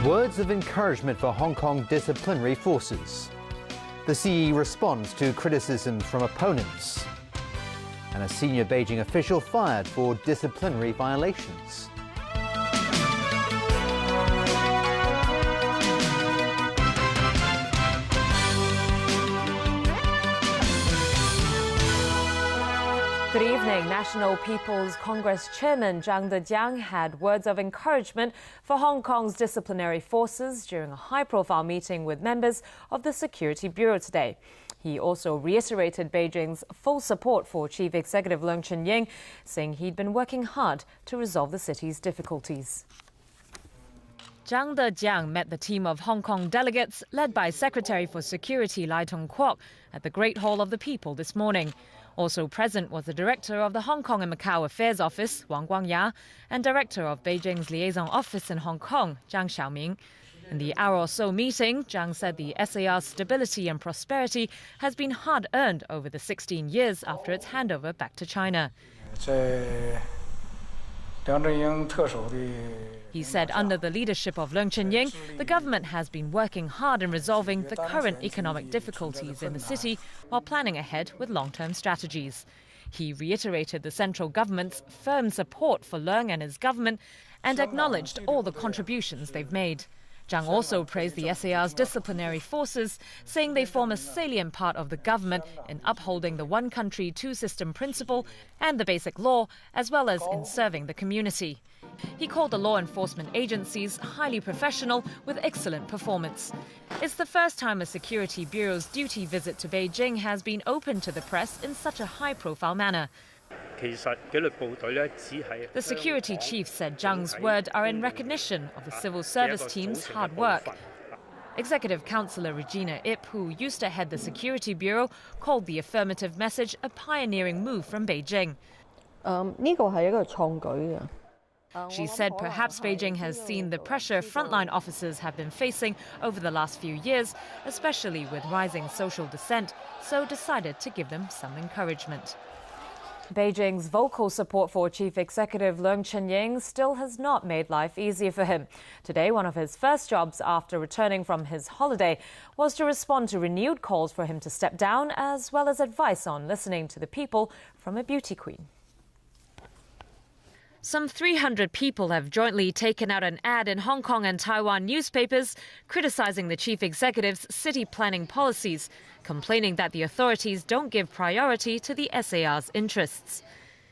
Words of encouragement for Hong Kong disciplinary forces. The CE responds to criticism from opponents. And a senior Beijing official fired for disciplinary violations. Good evening. National People's Congress Chairman Zhang Dejiang had words of encouragement for Hong Kong's disciplinary forces during a high-profile meeting with members of the Security Bureau today. He also reiterated Beijing's full support for Chief Executive Leung Chun-ying, saying he'd been working hard to resolve the city's difficulties. Zhang Dejiang met the team of Hong Kong delegates led by Secretary for Security Lai Tung-kwok at the Great Hall of the People this morning. Also present was the Director of the Hong Kong and Macau Affairs Office, Wang Guangya, and Director of Beijing's Liaison Office in Hong Kong, Zhang Xiaoming. In the hour or so meeting, Zhang said the SAR's stability and prosperity has been hard-earned over the 16 years after its handover back to China. He said under the leadership of Leung Chun-ying, the government has been working hard in resolving the current economic difficulties in the city while planning ahead with long-term strategies. He reiterated the central government's firm support for Leung and his government and acknowledged all the contributions they've made. Zhang also praised the SAR's disciplinary forces, saying they form a salient part of the government in upholding the one country, two system principle and the basic law, as well as in serving the community. He called the law enforcement agencies highly professional with excellent performance. It's the first time a Security Bureau's duty visit to Beijing has been open to the press in such a high-profile manner. The security chief said Zhang's words are in recognition of the civil service team's hard work. Executive Councillor Regina Ip, who used to head the Security Bureau, called the affirmative message a pioneering move from Beijing. She said perhaps Beijing has seen the pressure frontline officers have been facing over the last few years, especially with rising social dissent, so decided to give them some encouragement. Beijing's vocal support for Chief Executive Leung Chun-ying still has not made life easier for him. Today, one of his first jobs after returning from his holiday was to respond to renewed calls for him to step down, as well as advice on listening to the people from a beauty queen. Some 300 people have jointly taken out an ad in Hong Kong and Taiwan newspapers criticizing the chief executive's city planning policies, complaining that the authorities don't give priority to the SAR's interests.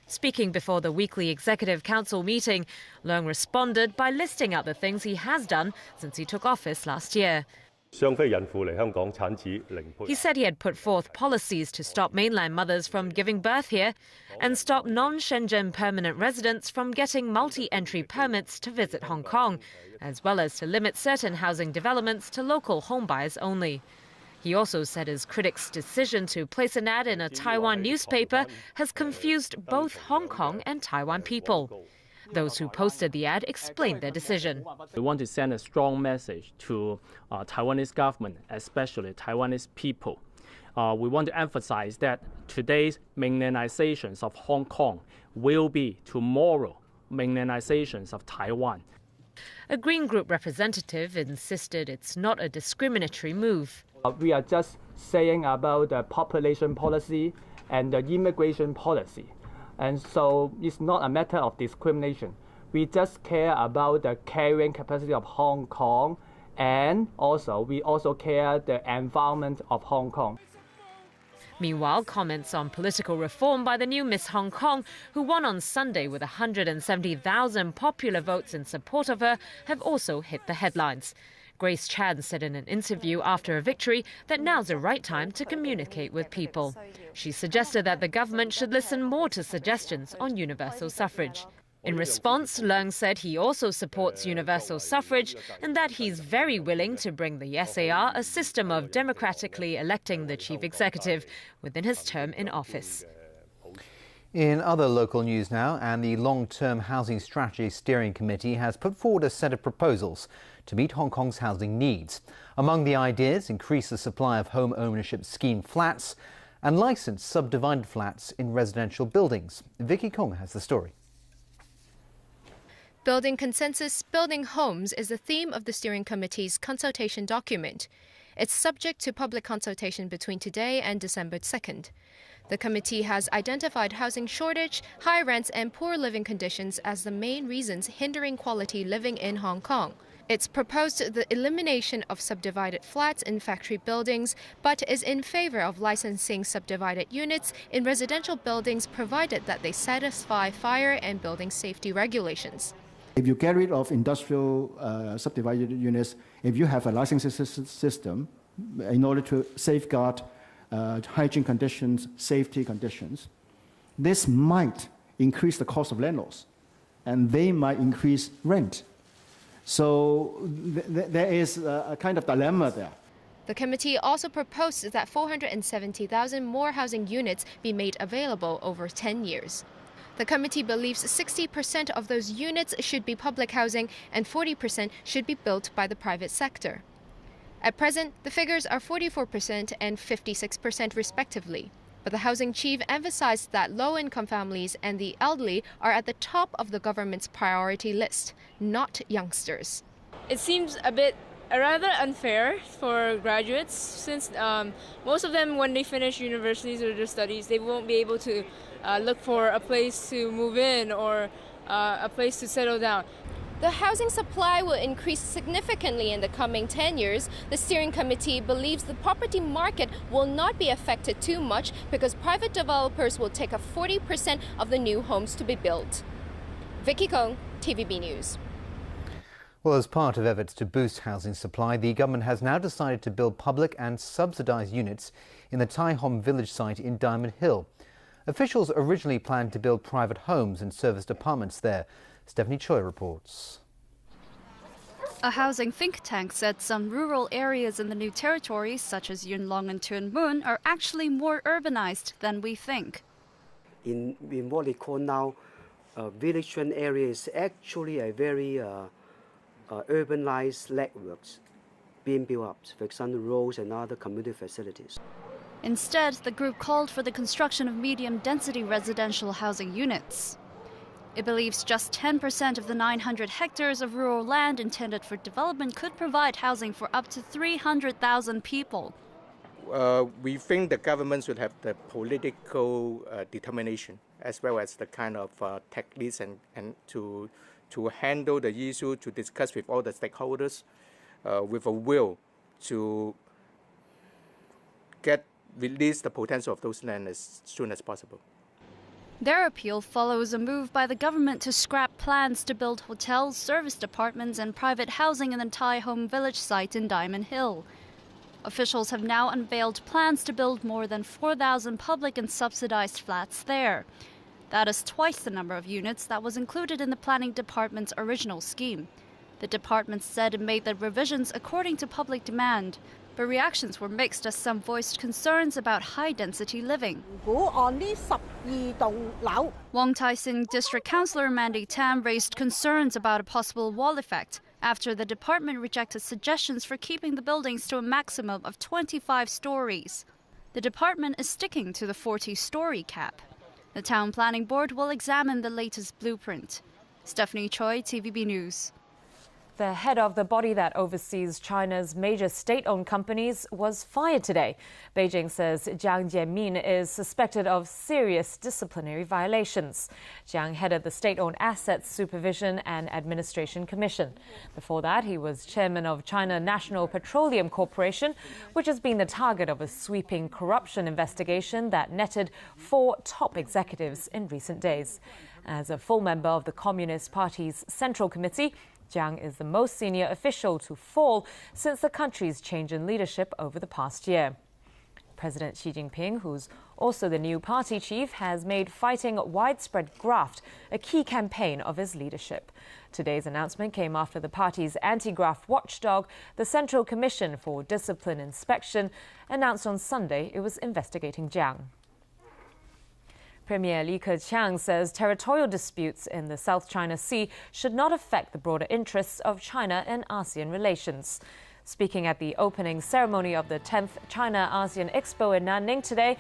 Speaking before the weekly Executive Council meeting, Leung responded by listing out the things he has done since he took office last year. He said he had put forth policies to stop mainland mothers from giving birth here and stop non-Shenzhen permanent residents from getting multi-entry permits to visit Hong Kong, as well as to limit certain housing developments to local homebuyers only. He also said his critics' decision to place an ad in a Taiwan newspaper has confused both Hong Kong and Taiwan people. Those who posted the ad explained their decision. We want to send a strong message to Taiwanese government, especially Taiwanese people. We want to emphasize that today's mainlandizations of Hong Kong will be tomorrow mainlandizations of Taiwan. A Green Group representative insisted it's not a discriminatory move. We are just saying about the population policy and the immigration policy. And so it's not a matter of discrimination. We just care about the carrying capacity of Hong Kong, and we also care the environment of Hong Kong. Meanwhile, comments on political reform by the new Miss Hong Kong, who won on Sunday with 170,000 popular votes in support of her, have also hit the headlines. Grace Chan said in an interview after a victory that now's the right time to communicate with people. She suggested that the government should listen more to suggestions on universal suffrage. In response, Leung said he also supports universal suffrage and that he's very willing to bring the SAR a system of democratically electing the chief executive within his term in office. In other local news now, and the Long-Term Housing Strategy Steering Committee has put forward a set of proposals to meet Hong Kong's housing needs. Among the ideas, increase the supply of home ownership scheme flats and license subdivided flats in residential buildings. Vicky Kong has the story. Building consensus, building homes is the theme of the steering committee's consultation document. It's subject to public consultation between today and December 2nd. The committee has identified housing shortage, high rents and poor living conditions as the main reasons hindering quality living in Hong Kong. It's proposed the elimination of subdivided flats in factory buildings, but is in favor of licensing subdivided units in residential buildings provided that they satisfy fire and building safety regulations. If you get rid of industrial subdivided units, if you have a licensing system in order to safeguard hygiene conditions, safety conditions, this might increase the cost of landlords, and they might increase rent. So there is a kind of dilemma there. The committee also proposed that 470,000 more housing units be made available over 10 years. The committee believes 60% of those units should be public housing and 40% should be built by the private sector. At present, the figures are 44% and 56% respectively. But the housing chief emphasized that low-income families and the elderly are at the top of the government's priority list, not youngsters. It seems rather unfair for graduates, since most of them, when they finish universities or their studies, they won't be able to look for a place to move in or a place to settle down. The housing supply will increase significantly in the coming 10 years. The steering committee believes the property market will not be affected too much because private developers will take up 40% of the new homes to be built. Vicky Kong, TVB News. Well, as part of efforts to boost housing supply, the government has now decided to build public and subsidised units in the Tai Hom village site in Diamond Hill. Officials originally planned to build private homes and serviced apartments there. Stephanie Choi reports. A housing think tank said some rural areas in the new territories, such as Yuen Long and Tuen Mun, are actually more urbanized than we think. In what they call now village trend area is actually a very urbanized networks being built up, for example, roads and other community facilities. Instead, the group called for the construction of medium-density residential housing units. It believes just 10% of the 900 hectares of rural land intended for development could provide housing for up to 300,000 people. We think the government should have the political determination as well as the kind of techniques and to handle the issue, to discuss with all the stakeholders with a will to release the potential of those land as soon as possible. Their appeal follows a move by the government to scrap plans to build hotels, serviced apartments and private housing in the Tai Hom village site in Diamond Hill. Officials have now unveiled plans to build more than 4,000 public and subsidized flats there. That is twice the number of units that was included in the planning department's original scheme. The department said it made the revisions according to public demand, but reactions were mixed as some voiced concerns about high-density living. Wong Tai Sin District Councillor Mandy Tam raised concerns about a possible wall effect after the department rejected suggestions for keeping the buildings to a maximum of 25 stories. The department is sticking to the 40-story cap. The Town Planning Board will examine the latest blueprint. Stephanie Choi, TVB News. The head of the body that oversees China's major state-owned companies was fired today. Beijing says Jiang Jianmin is suspected of serious disciplinary violations. Jiang headed the State-Owned Assets Supervision and Administration Commission. Before that, he was chairman of China National Petroleum Corporation, which has been the target of a sweeping corruption investigation that netted 4 top executives in recent days. As a full member of the Communist Party's Central Committee, Jiang is the most senior official to fall since the country's change in leadership over the past year. President Xi Jinping, who's also the new party chief, has made fighting widespread graft a key campaign of his leadership. Today's announcement came after the party's anti-graft watchdog, the Central Commission for Discipline Inspection, announced on Sunday it was investigating Jiang. Premier Li Keqiang says territorial disputes in the South China Sea should not affect the broader interests of China and ASEAN relations. Speaking at the opening ceremony of the 10th China-ASEAN Expo in Nanning today,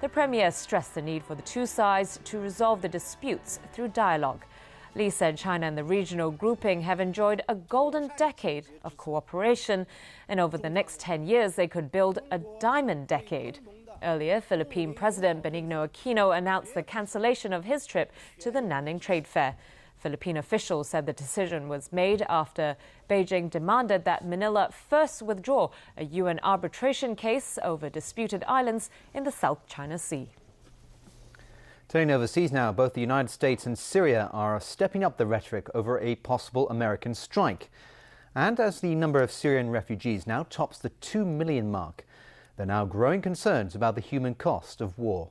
The Premier stressed the need for the two sides to resolve the disputes through dialogue. Li said China and the regional grouping have enjoyed a golden decade of cooperation, and over the next 10 years they could build a diamond decade. Earlier, Philippine President Benigno Aquino announced the cancellation of his trip to the Nanning Trade Fair. Philippine officials said the decision was made after Beijing demanded that Manila first withdraw a UN arbitration case over disputed islands in the South China Sea. Turning overseas now, both the United States and Syria are stepping up the rhetoric over a possible American strike. And as the number of Syrian refugees now tops the 2 million mark, there are now growing concerns about the human cost of war.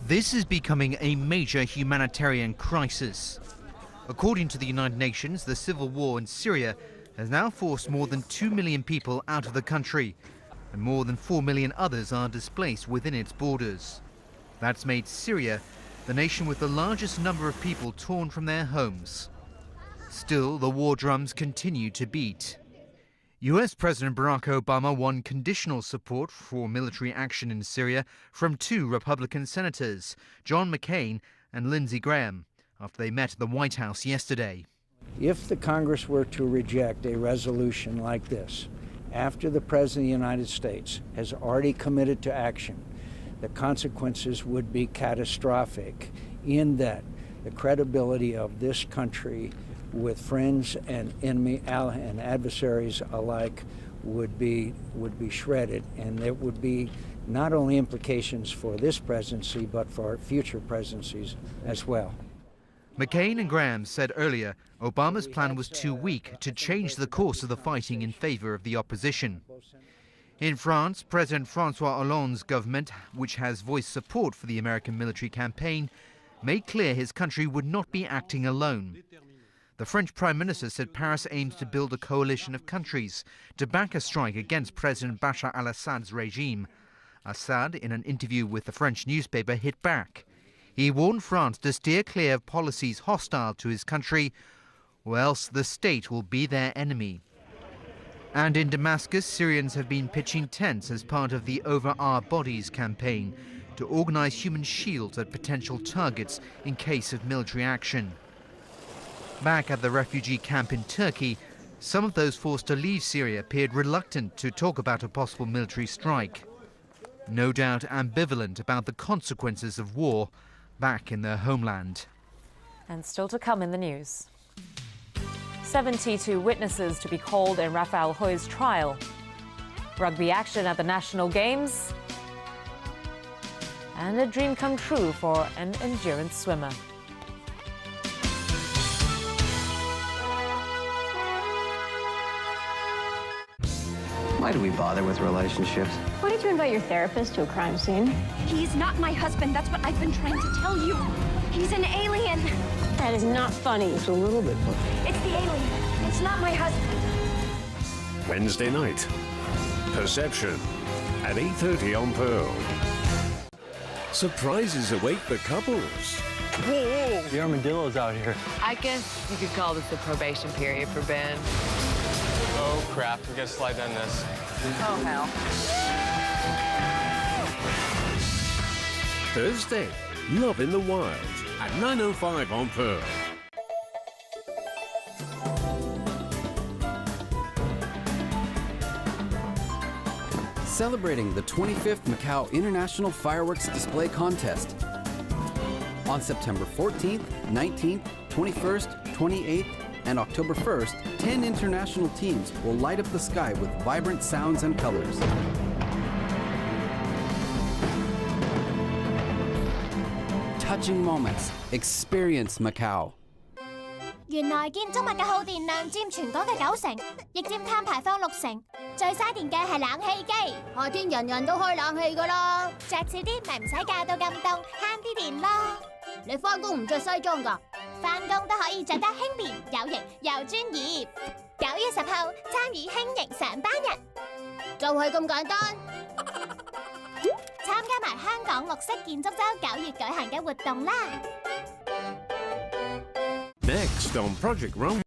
This is becoming a major humanitarian crisis. According to the United Nations, the civil war in Syria has now forced more than 2 million people out of the country, and more than 4 million others are displaced within its borders. That's made Syria the nation with the largest number of people torn from their homes. Still, the war drums continue to beat. US President Barack Obama won conditional support for military action in Syria from two Republican senators, John McCain and Lindsey Graham, after they met at the White House yesterday. If the Congress were to reject a resolution like this, after the President of the United States has already committed to action, the consequences would be catastrophic in that the credibility of this country with friends and enemy and adversaries alike would be shredded, and there would be not only implications for this presidency but for future presidencies as well. McCain and Graham said earlier Obama's plan was too weak to change the course of the fighting in favor of the opposition. In France, President François Hollande's government, which has voiced support for the American military campaign, made clear his country would not be acting alone. The French Prime Minister said Paris aims to build a coalition of countries to back a strike against President Bashar al-Assad's regime. Assad, in an interview with the French newspaper, hit back. He warned France to steer clear of policies hostile to his country, or else the state will be their enemy. And in Damascus, Syrians have been pitching tents as part of the Over Our Bodies campaign to organize human shields at potential targets in case of military action. Back at the refugee camp in Turkey, some of those forced to leave Syria appeared reluctant to talk about a possible military strike. No doubt ambivalent about the consequences of war back in their homeland. And still to come in the news. 72 witnesses to be called in Rafael Hoy's trial. Rugby action at the National Games. And a dream come true for an endurance swimmer. Why do we bother with relationships? Why did you invite your therapist to a crime scene? He's not my husband. That's what I've been trying to tell you. He's an alien. That is not funny. It's a little bit funny. It's the alien. It's not my husband. Wednesday night. Perception at 8:30 on Pearl. Surprises await the couples. Whoa! The armadillo's out here. I guess you could call this the probation period for Ben. Oh, crap. We gotta slide down this. Oh, hell. Thursday, Love in the Wild at 9:05 on Pearl. Celebrating the 25th Macau International Fireworks Display Contest. On September 14th, 19th, 21st, 28th, and October 1st, 10 international teams will light up the sky with vibrant sounds and colors. Touching moments. Experience Macau. 原來建築物嘅耗電量佔全港嘅90%，亦佔碳排放60%。最嘥電嘅係冷氣機。夏天人人都開冷氣㗎啦，着少啲咪唔使嫁到咁凍，慳啲電咯。你返工唔着西裝㗎？返工都可以着得輕便、有型又專業。9月10號參與輕型上班日，就係咁簡單。參加埋香港綠色建築週9月舉行嘅活動啦。Next on Project Rome.